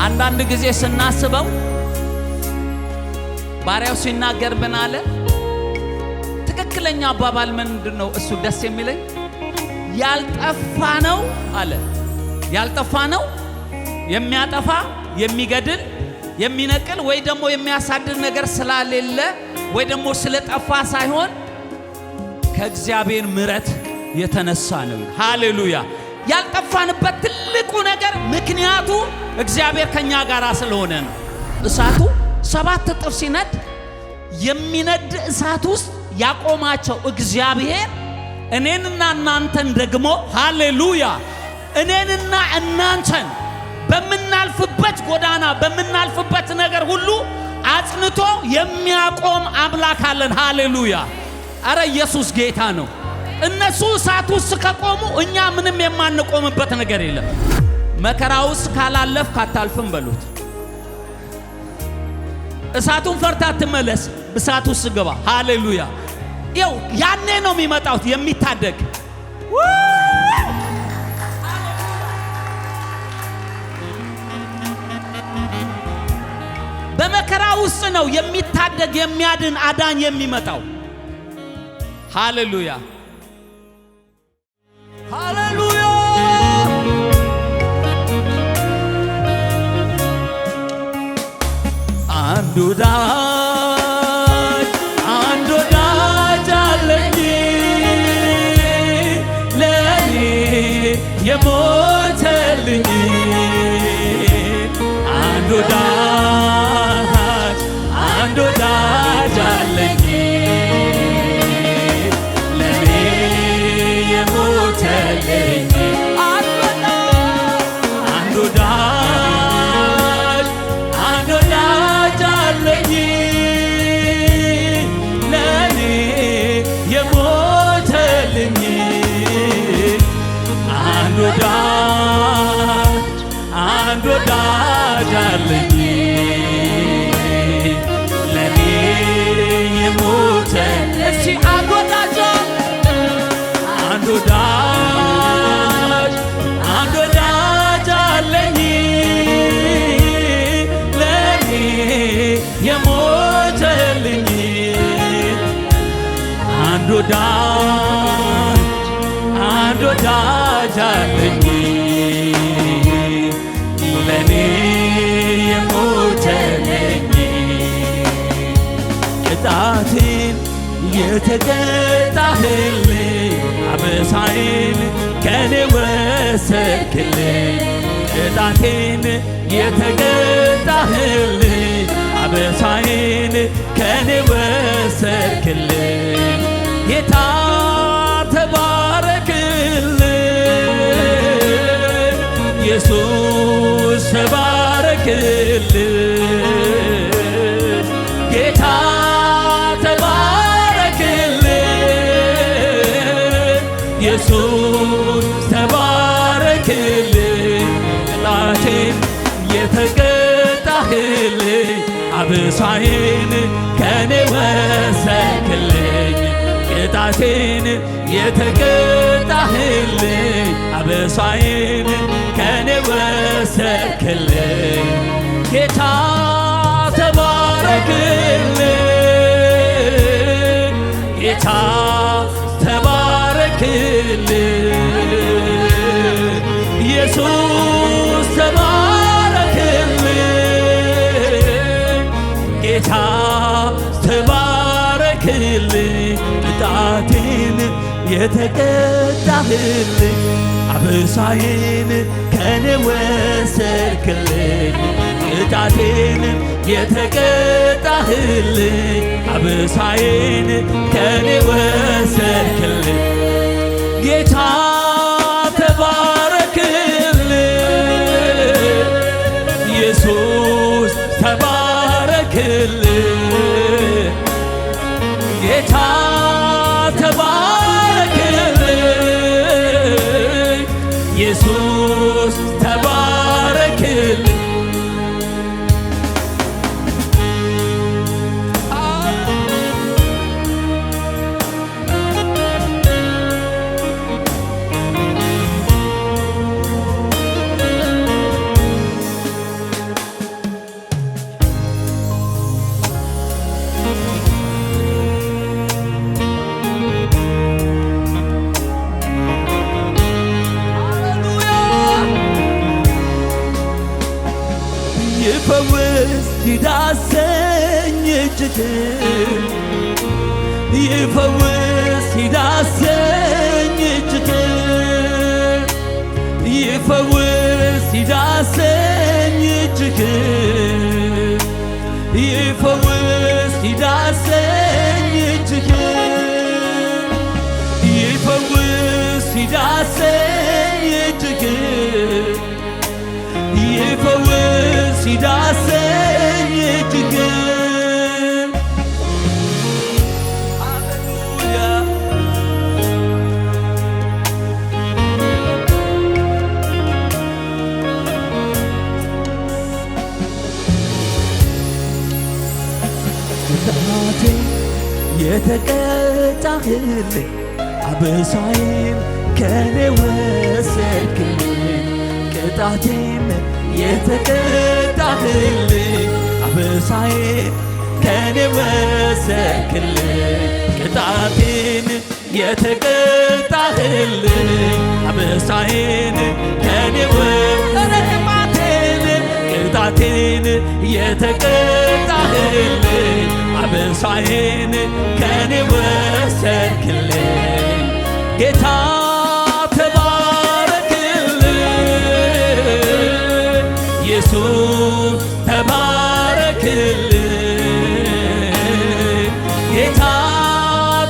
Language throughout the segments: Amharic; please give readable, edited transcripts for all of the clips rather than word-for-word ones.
አንዳንድ ጊዜ ስናስበው ባሪያው ሲናገር ምን አለ? ትክክለኛ አባባል ምንድነው? እሱ ደስ የሚለኝ ያልጠፋ ነው አለ። ያልጠፋ ነው የሚያጠፋ የሚገድል የሚነቅል ወይ ደግሞ የሚያሳድድ ነገር ስላሌለ ወይ ደግሞ ስለጠፋ ሳይሆን ከእግዚአብሔር ምሕረት የተነሳ ነው። ሃሌሉያ! ያልጠፋንበት ትልቁ ነገር ምክንያቱ እግዚአብሔር ከኛ ጋር ስለሆነ ነው። እሳቱ 7 እጥፍ ሲነድ የሚነድ እሳት ውስጥ ያቆማቸው እግዚአብሔር እኔንና እናንተን ደግሞ ሃሌሉያ እኔንና እናንተን በመናልፍበት ጎዳና በመናልፍበት ነገር ሁሉ አጽንቶ የሚያቆም አምላክ አለን። ሃሌሉያ! አረ ኢየሱስ ጌታ ነው። እነሱ እሳት ውስጥ ከቆሙ እኛ ምንም የማንቆምበት ነገር የለም። መከራ ውስጥ ካላለፍክ አታልፍም በሉት። እሳቱን ፈርታ አትመለስ፣ እሳት ውስጥ ግባ። ሃሌሉያ! ይው ያኔ ነው የሚመጣው የሚታደግ። በመከራ ውስጥ ነው የሚታደግ የሚያድን አዳኝ የሚመጣው። ሃሌሉያ! ሃሌሉያ! አንድ ወዳጅ አለኝ ለኔ የሞተልኝ አንድ ወዳጅ አለኝ ለኔ የሞተልኝ አንድ ወዳጅ አለኝ ለኔ የሞተልኝ አንድ ወዳጅ አለኝ ለኔ የሞተልኝ። እስቲ አንድ ወዳጅ አለኝ ለኔ የሞተልኝ አንድ ወዳጅ አለኝ ለኔ የሞተልኝ ቅጣቴን የተቀጣህልኝ አበሳዬን ከኔ ወሰድክልኝ ቅጣቴን የተቀጣህልኝ አበሳዬን ከኔ ወሰድክልኝ ጌታ ተባረክልኝ ኢየሱስ ተባረክልኝ ጌታ ተባረክልኝ ኢየሱስ ተባረክልኝ ቅጣቴን የተቀጣህልኝ አበሳዬን ከኔ ወሰድክልኝ ቅጣቴን የተቀጣህልኝ አበሳዬን ከኔ ወሰድክልኝ ጌታ ተባረክልኝ ጌታ ተባረክልኝ ኢየሱስ ተባረክልኝ ጌታ ተባረክልኝ ቅጣቴን የተቀጣህልኝ አበሳዬን ከኔ ወሰድክልኝ ቅጣቴን የተቀጣህልኝ አበሳዬን ከኔ ወሰድክልኝ ጌታ ተባረክልኝ ኢየሱስ ተባረክልኝ ጌታ ተባረክልኝ ኢየሱስ ተባረክልኝ ይፈውስ ይዳሰኝ እጅህ ይፈውስ ይዳሰኝ እጅህ ይፈውስ ይዳሰኝ እጅህ ይፈውስ ይዳሰኝ እጅህ ይፈውስ ይዳሰኝ እጅህ ይፈውስ ይዳሰኝ እጅህ ሃሌሉያ ቅጣቴ የተቀጣህልኝ አበሳዬን ከኔ ወሰድክልኝ ቅጣቴን የተቀጣህልኝ አበሳዬን ከኔ ወሰድክልኝ ቅጣቴን የተቀጣህልኝ አበሳዬን ከኔ ቅጣቴን የተቀጣህልኝ አበሳዬን ከኔ ወሰድክልኝ ጌታ ተባረክልኝ ኢየሱስ ተባረክልኝ ጌታ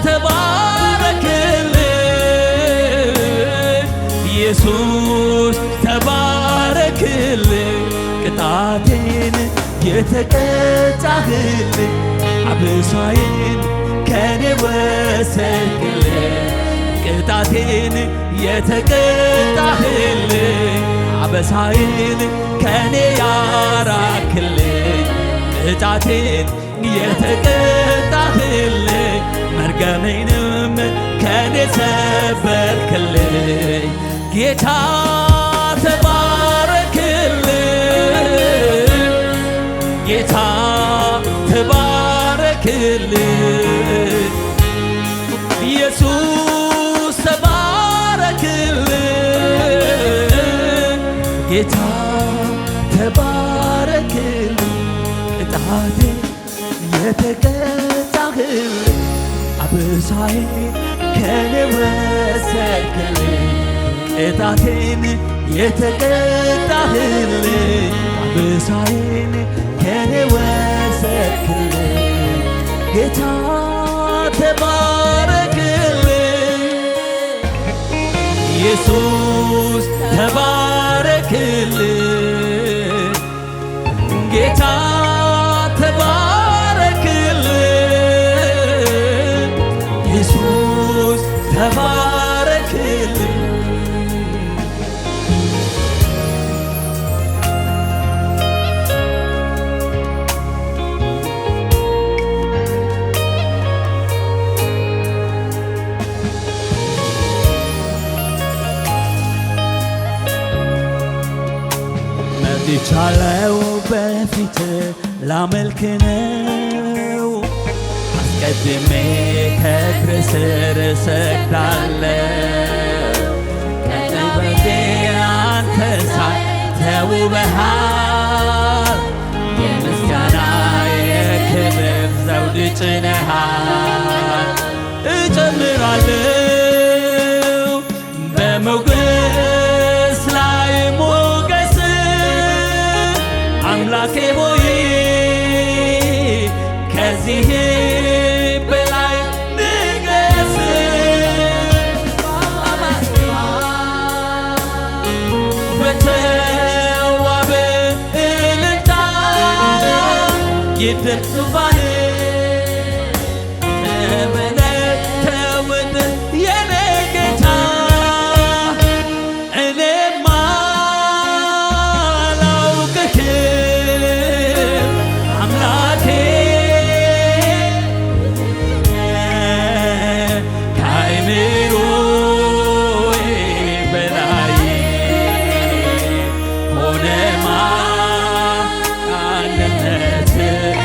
ተባረክልኝ ኢየሱስ ተባረክልኝ ቅጣቴን የተቀጣህልኝ አበሳዬን ከኔ ወሰድክልኝ ቅጣቴን የተቀጣህልኝ አበሳዬን ከኔ ያራክልኝ ቅጣቴን የተቀጣህልኝ መርገሜንም ከኔ ሰበርክልኝ ጌታ ተባረክልኝ ጌታ ተባረክልኝ ኢየሱስ ተባረክልኝ ጌታ ተባረክልኝ ቅጣቴን የተቀጣህልኝ አበሳዬን ከኔ ወሰድክልኝ ቅጣቴን የተቀጣህልኝ አበሳዬን ከኔ ወሰድክልኝ ጌታ ተባረክልኝ ኢየሱስ ተባረክልኝ ጌታ ተባረክልኝ ኢየሱስ ተባረክልኝ መጥቻለሁ በፊት ላመልክ ነው አስቀድሜ ከእግር ስር እሰግዳለሁ ከጥበቤ አንተ ሳይ ተውበሃል የምስጋና የክብር ዘውድ ጭነሃል እጨምራለሁ በሞገስ ላይ ሞገስ አምላኬ ሆይ ከዚህ በላይ ንገስ በተዋበ እልልታ ይደርስ ዙፋን ተበለተውት የኔ ጌታ እኔማ አላውቅህም አምላኬ ከአእምሮዬ በላይ ሆነ ማንነትህ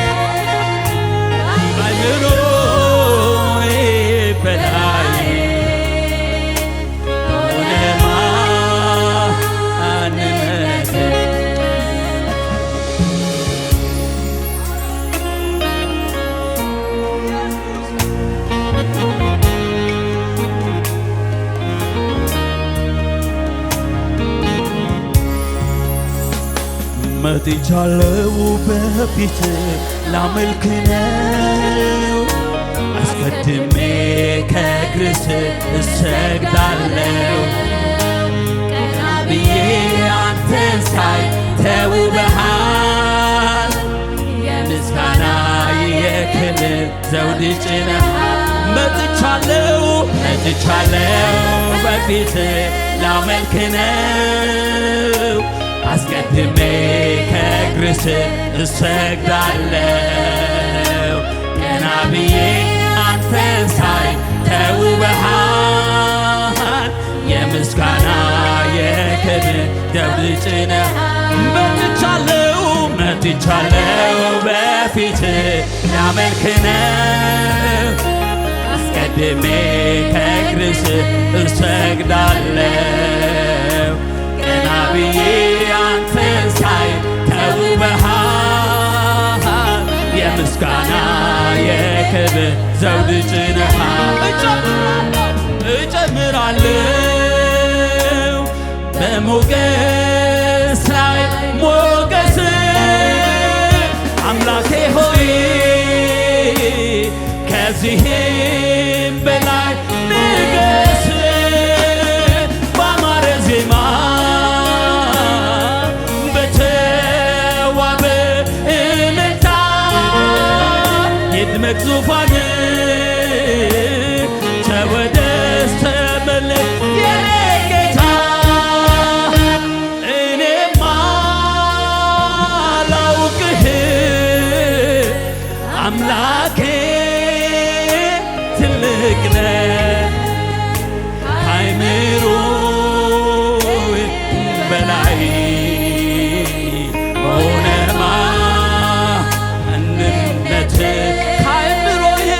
መጥቻለሁ በፊት ላመልክ ነው አስቀድሜ ከእግር ስር እሰግዳለሁ ቀና ብዬ አንተን ሳይ ተውበሃል የምስጋና የክብር ዘውድ ጭነሃል መጥቻለሁ በፊት ላመልክ ነው አስቀድሜ ከእግር ስር እሰግዳለሁ ቀና ብዬ አንተን ሳይ ተውበሃል የምስጋና የክብር ዘውድ ጭነሃል መጥቻለሁ በፊት ላመልክ ነው አስቀድሜ ከእግር ስር እሰግዳለሁ ቀና ብዬ አንተን ሳይ ተውበሃል የምስጋና የክብር ዘውድ ጭነሃል እጨምራለሁ በሞገስ ላይ ሞገስ አምላኬ ሆይ ከዚህም በላይ ንገስ ባማረ ዜማ በተዋበ እልልታ ይድመቅ ዙፋን ተወደስ ተመለክ የኔ ጌታ እኔማ ላውቅህ አምላኬ ትልቅ ነህ ከአእምሮዬ በላይ ሆነ ማንነትህ ከአእምሮዬ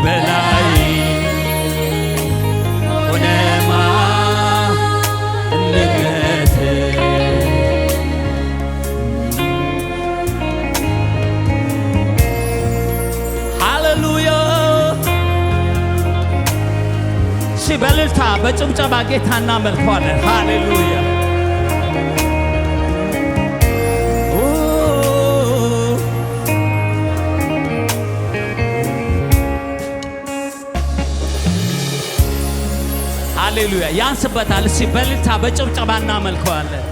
በላይ ሆነ ማንነትህ ሃሌሉያ በእልልታ በጭብጨባ ጌታ እናመልከዋለን ሃሌሉያ ሃሌሉያ ያንስበታል እስቲ በእልልታ በጭብጨባ እናመልከዋለን